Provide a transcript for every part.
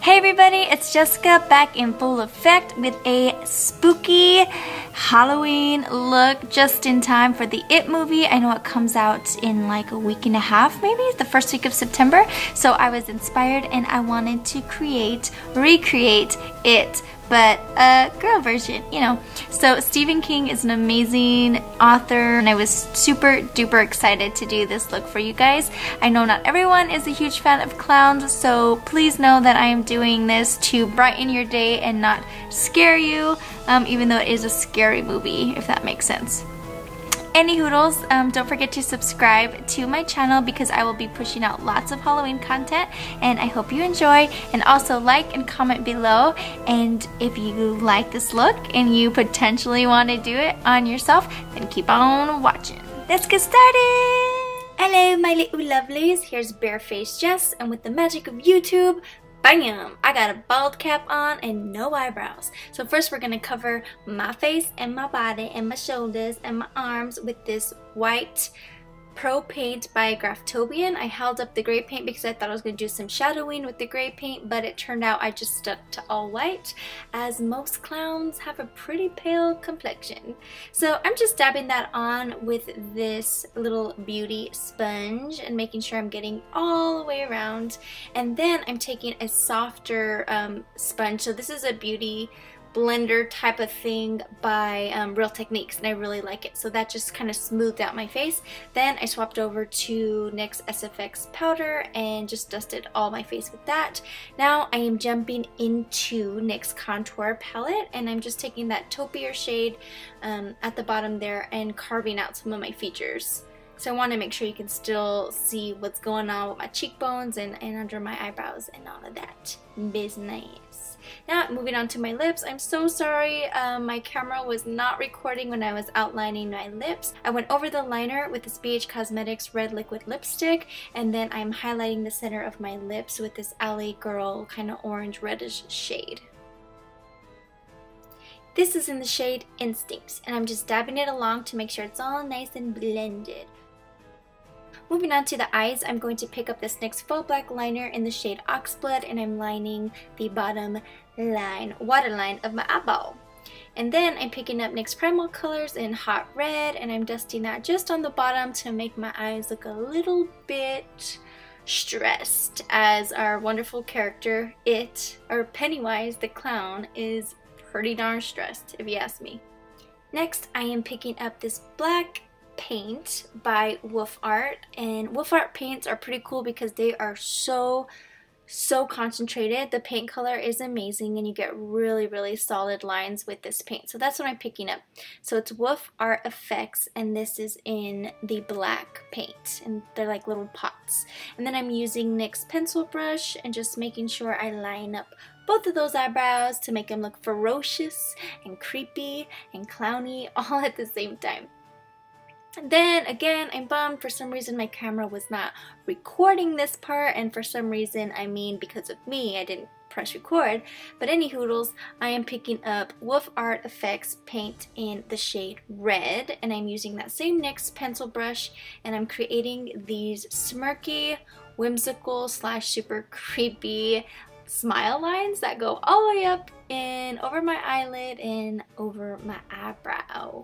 Hey everybody, it's Jessica back in full effect with a spooky Halloween look just in time for the It movie. I know it comes out in like a week and a half, maybe the first week of September. So I was inspired and I wanted to recreate it, but a girl version, you know. So Stephen King is an amazing author and I was super duper excited to do this look for you guys. I know not everyone is a huge fan of clowns, so please know that I am doing this to brighten your day and not scare you, even though it is a scary movie, if that makes sense. Any hoodles, don't forget to subscribe to my channel because I will be pushing out lots of Halloween content and I hope you enjoy. And also like and comment below, and if you like this look and you potentially want to do it on yourself, then keep on watching. Let's get started! Hello my little lovelies, here's Barefaced Jess, and with the magic of YouTube, bam! I got a bald cap on and no eyebrows. So first we're going to cover my face and my body and my shoulders and my arms with this white Pro Paint by Graftobian. I held up the gray paint because I thought I was going to do some shadowing with the gray paint, but it turned out I just stuck to all white, as most clowns have a pretty pale complexion. So I'm just dabbing that on with this little beauty sponge and making sure I'm getting all the way around. And then I'm taking a softer sponge. So this is a beauty blender type of thing by Real Techniques, and I really like it. So that just kind of smoothed out my face. Then I swapped over to NYX SFX powder and just dusted all my face with that. Now I am jumping into NYX contour palette and I'm just taking that taupier shade at the bottom there and carving out some of my features. So I want to make sure you can still see what's going on with my cheekbones and under my eyebrows and all of that business. Now moving on to my lips. I'm so sorry my camera was not recording when I was outlining my lips. I went over the liner with this BH Cosmetics Red Liquid Lipstick, and then I'm highlighting the center of my lips with this Alley Girl kind of orange reddish shade. This is in the shade Instincts, and I'm just dabbing it along to make sure it's all nice and blended. Moving on to the eyes, I'm going to pick up this NYX Faux Black Liner in the shade Oxblood, and I'm lining the bottom line, waterline of my eyeball. And then I'm picking up NYX Primal Colors in Hot Red, and I'm dusting that just on the bottom to make my eyes look a little bit stressed, as our wonderful character, or Pennywise the clown, is pretty darn stressed, if you ask me. Next, I am picking up this black paint by Wolf Art, and Wolf Art paints are pretty cool because they are so concentrated. The paint color is amazing and you get really solid lines with this paint. So that's what I'm picking up. So it's Wolf Art Effects, and this is in the black paint, and they're like little pots. And then I'm using NYX pencil brush and just making sure I line up both of those eyebrows to make them look ferocious and creepy and clowny all at the same time. Then again, I'm bummed for some reason my camera was not recording this part, and for some reason, I mean because of me, I didn't press record. But any hoodles, I am picking up Wolf Art Effects paint in the shade Red, and I'm using that same NYX pencil brush, and I'm creating these smirky, whimsical / super creepy smile lines that go all the way up and over my eyelid and over my eyebrow.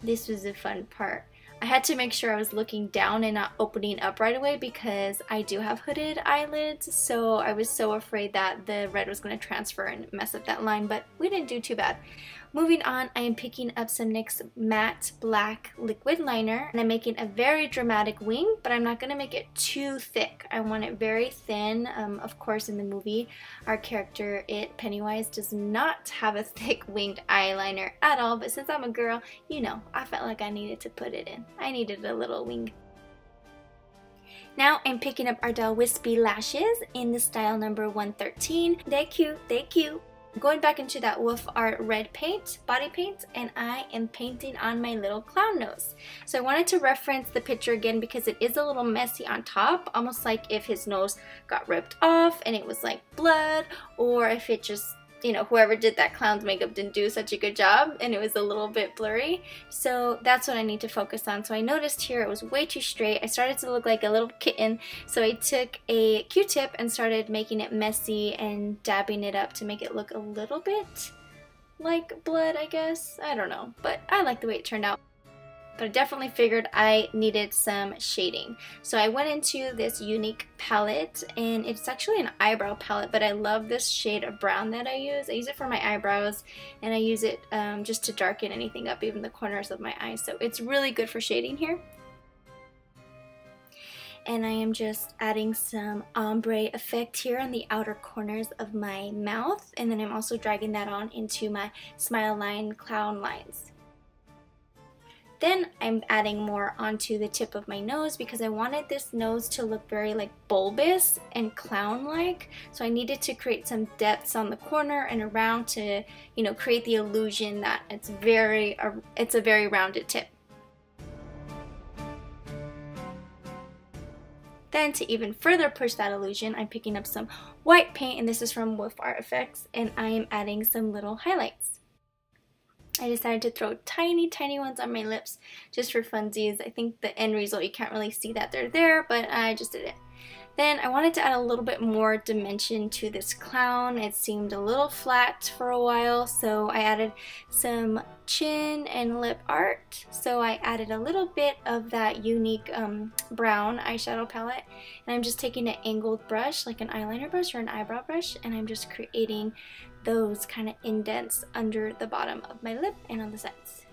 This was the fun part. I had to make sure I was looking down and not opening up right away because I do have hooded eyelids, so I was so afraid that the red was going to transfer and mess up that line, but we didn't do too bad. Moving on, I am picking up some NYX Matte Black Liquid Liner, and I'm making a very dramatic wing, but I'm not going to make it too thick. I want it very thin. Of course, in the movie, our character, Pennywise, does not have a thick winged eyeliner at all, but since I'm a girl, you know, I felt like I needed to put it in. I needed a little wing. Now I'm picking up Ardell Wispy Lashes in the style number 113. They're cute, they're cute. Going back into that Wolf Art red paint, body paint, and I am painting on my little clown nose. So I wanted to reference the picture again because it is a little messy on top, almost like if his nose got ripped off and it was like blood, or if it just you know, whoever did that clown's makeup didn't do such a good job and it was a little bit blurry. So that's what I need to focus on. So I noticed here it was way too straight. I started to look like a little kitten. So I took a Q-tip and started making it messy and dabbing it up to make it look a little bit like blood, I guess. I don't know, but I like the way it turned out. But I definitely figured I needed some shading. So I went into this unique palette, and it's actually an eyebrow palette, but I love this shade of brown that I use. I use it for my eyebrows, and I use it just to darken anything up, even the corners of my eyes. So it's really good for shading here. And I am just adding some ombre effect here on the outer corners of my mouth, and then I'm also dragging that on into my smile line, clown lines. Then I'm adding more onto the tip of my nose because I wanted this nose to look very like bulbous and clown-like. So I needed to create some depths on the corner and around to, you know, create the illusion that it's a very rounded tip. Then to even further push that illusion, I'm picking up some white paint, and this is from Wolf Art Effects, and I am adding some little highlights. I decided to throw tiny ones on my lips just for funsies. I think the end result, you can't really see that they're there, but I just did it. Then I wanted to add a little bit more dimension to this clown. It seemed a little flat for a while, so I added some chin and lip art. So I added a little bit of that unique brown eyeshadow palette, and I'm just taking an angled brush, like an eyeliner brush or an eyebrow brush, and I'm just creating those kind of indents under the bottom of my lip and on the sides.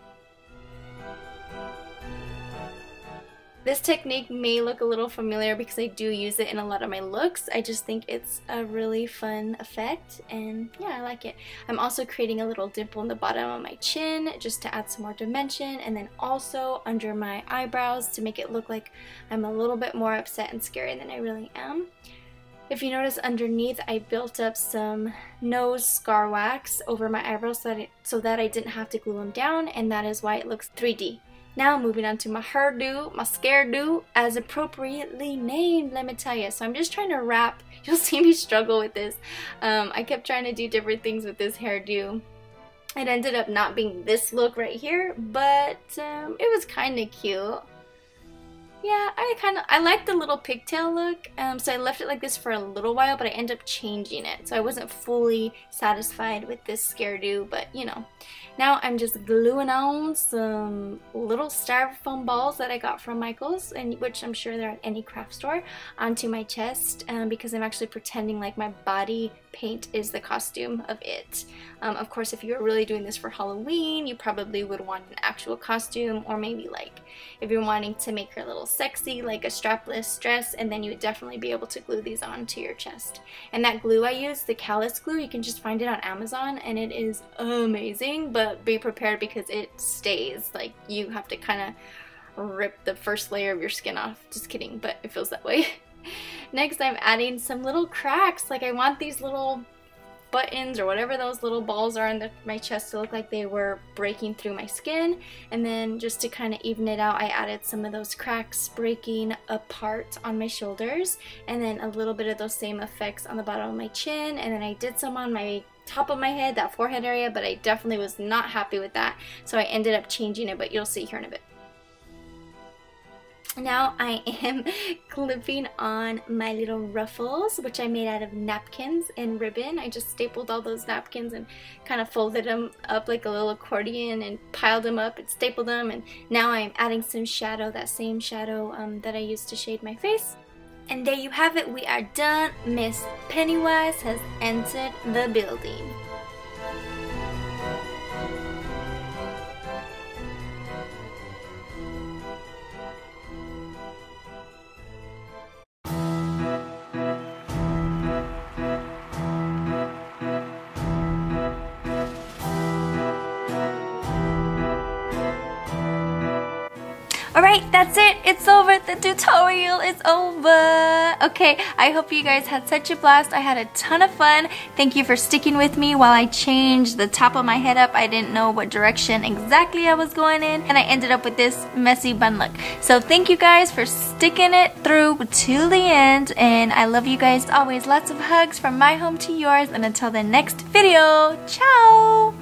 This technique may look a little familiar because I do use it in a lot of my looks. I just think it's a really fun effect, and yeah, I like it. I'm also creating a little dimple in the bottom of my chin just to add some more dimension, and then also under my eyebrows to make it look like I'm a little bit more upset and scary than I really am. If you notice underneath, I built up some nose scar wax over my eyebrows so that I didn't have to glue them down, and that is why it looks 3D. Now moving on to my hairdo, my scaredo, as appropriately named, let me tell you. So I'm just trying to wrap. You'll see me struggle with this. I kept trying to do different things with this hairdo. It ended up not being this look right here, but it was kind of cute. Yeah, I like the little pigtail look, so I left it like this for a little while, but I ended up changing it. So I wasn't fully satisfied with this scaredo, but you know. Now I'm just gluing on some little styrofoam balls that I got from Michael's, and which I'm sure they're at any craft store, onto my chest because I'm actually pretending like my body paint is the costume of it. Of course, if you were really doing this for Halloween, you probably would want an actual costume, or maybe like if you're wanting to make her a little sexy, like a strapless dress, and then you would definitely be able to glue these onto your chest. And that glue I use, the callus glue, you can just find it on Amazon, and it is amazing, but be prepared because it stays. Like, you have to kind of rip the first layer of your skin off. Just kidding, but it feels that way. Next, I'm adding some little cracks. Like, I want these little buttons or whatever those little balls are on my chest to look like they were breaking through my skin, and then just to kind of even it out, I added some of those cracks breaking apart on my shoulders, and then a little bit of those same effects on the bottom of my chin, and then I did some on my top of my head, that forehead area, but I definitely was not happy with that, so I ended up changing it, but you'll see here in a bit. Now I am clipping on my little ruffles, which I made out of napkins and ribbon. I just stapled all those napkins and kind of folded them up like a little accordion and piled them up and stapled them, and now I'm adding some shadow, that same shadow that I used to shade my face. And there you have it, we are done. Miss Pennywise has entered the building. Alright, that's it. It's over. The tutorial is over. Okay, I hope you guys had such a blast. I had a ton of fun. Thank you for sticking with me while I changed the top of my head up. I didn't know what direction exactly I was going in, and I ended up with this messy bun look. So thank you guys for sticking it through to the end, and I love you guys always. Lots of hugs from my home to yours, and until the next video, ciao!